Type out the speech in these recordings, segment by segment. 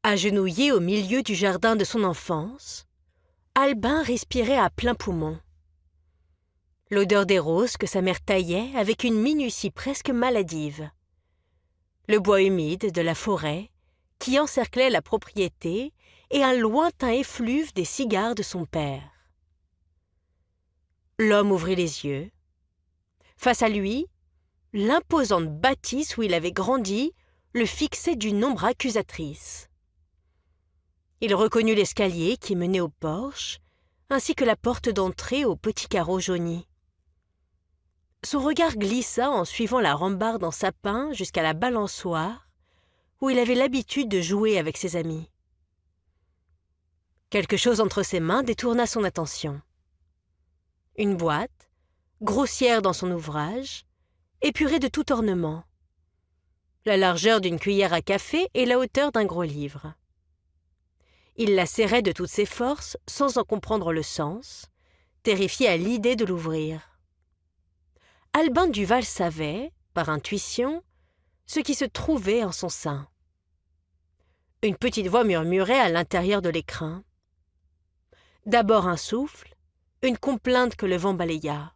Agenouillé au milieu du jardin de son enfance, Albin respirait à plein poumon. L'odeur des roses que sa mère taillait avec une minutie presque maladive. Le bois humide de la forêt qui encerclait la propriété et un lointain effluve des cigares de son père. L'homme ouvrit les yeux. Face à lui, l'imposante bâtisse où il avait grandi le fixait d'une ombre accusatrice. Il reconnut l'escalier qui menait au porche, ainsi que la porte d'entrée au petit carreau jauni. Son regard glissa en suivant la rambarde en sapin jusqu'à la balançoire, où il avait l'habitude de jouer avec ses amis. Quelque chose entre ses mains détourna son attention. Une boîte, grossière dans son ouvrage, épurée de tout ornement. La largeur d'une cuillère à café et la hauteur d'un gros livre. Il la serrait de toutes ses forces sans en comprendre le sens, terrifié à l'idée de l'ouvrir. Albin Duval savait, par intuition, ce qui se trouvait en son sein. Une petite voix murmurait à l'intérieur de l'écrin. D'abord un souffle, une complainte que le vent balaya.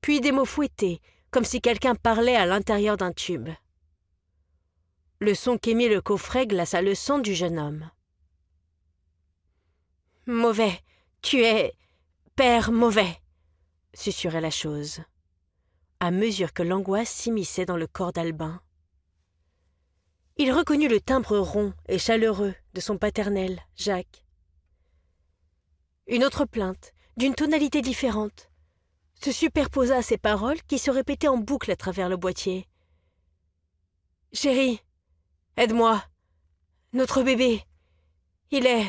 Puis des mots fouettés, comme si quelqu'un parlait à l'intérieur d'un tube. Le son qu'émit le coffret glaça le sang du jeune homme. « Mauvais, tu es... père mauvais !» susurrait la chose, à mesure que l'angoisse s'immisçait dans le corps d'Albin. Il reconnut le timbre rond et chaleureux de son paternel, Jacques. Une autre plainte, d'une tonalité différente, se superposa à ces paroles qui se répétaient en boucle à travers le boîtier. « Chérie, aide-moi. Notre bébé, il est... »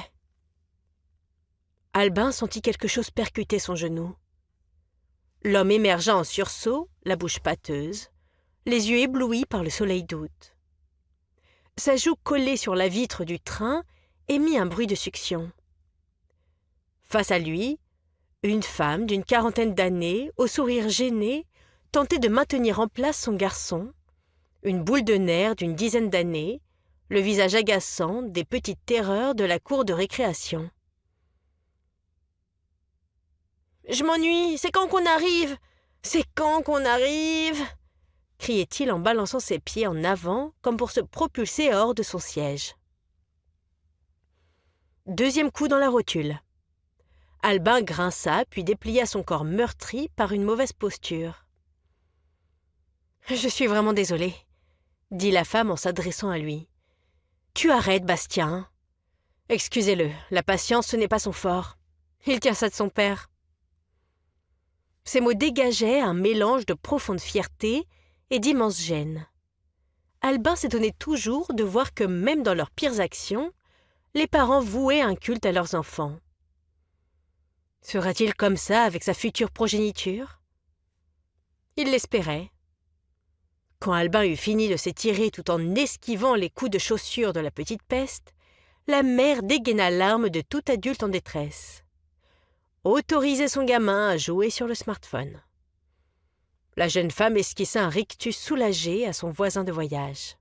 Albin sentit quelque chose percuter son genou. L'homme émergea en sursaut, la bouche pâteuse, les yeux éblouis par le soleil d'août. Sa joue collée sur la vitre du train émit un bruit de succion. Face à lui, une femme d'une quarantaine d'années, au sourire gêné, tentait de maintenir en place son garçon, une boule de nerfs d'une dizaine d'années, le visage agaçant des petites terreurs de la cour de récréation. « Je m'ennuie, c'est quand qu'on arrive? C'est quand qu'on arrive ?» criait-il en balançant ses pieds en avant comme pour se propulser hors de son siège. Deuxième coup dans la rotule. Albin grinça puis déplia son corps meurtri par une mauvaise posture. « Je suis vraiment désolée, » dit la femme en s'adressant à lui. « Tu arrêtes, Bastien. Excusez-le, la patience ce n'est pas son fort. Il tient ça de son père. » Ces mots dégageaient un mélange de profonde fierté et d'immense gêne. Albin s'étonnait toujours de voir que même dans leurs pires actions, les parents vouaient un culte à leurs enfants. Sera-t-il comme ça avec sa future progéniture? Il l'espérait. Quand Albin eut fini de s'étirer tout en esquivant les coups de chaussure de la petite peste, la mère dégaina l'arme de tout adulte en détresse. Autoriser son gamin à jouer sur le smartphone. La jeune femme esquissa un rictus soulagé à son voisin de voyage.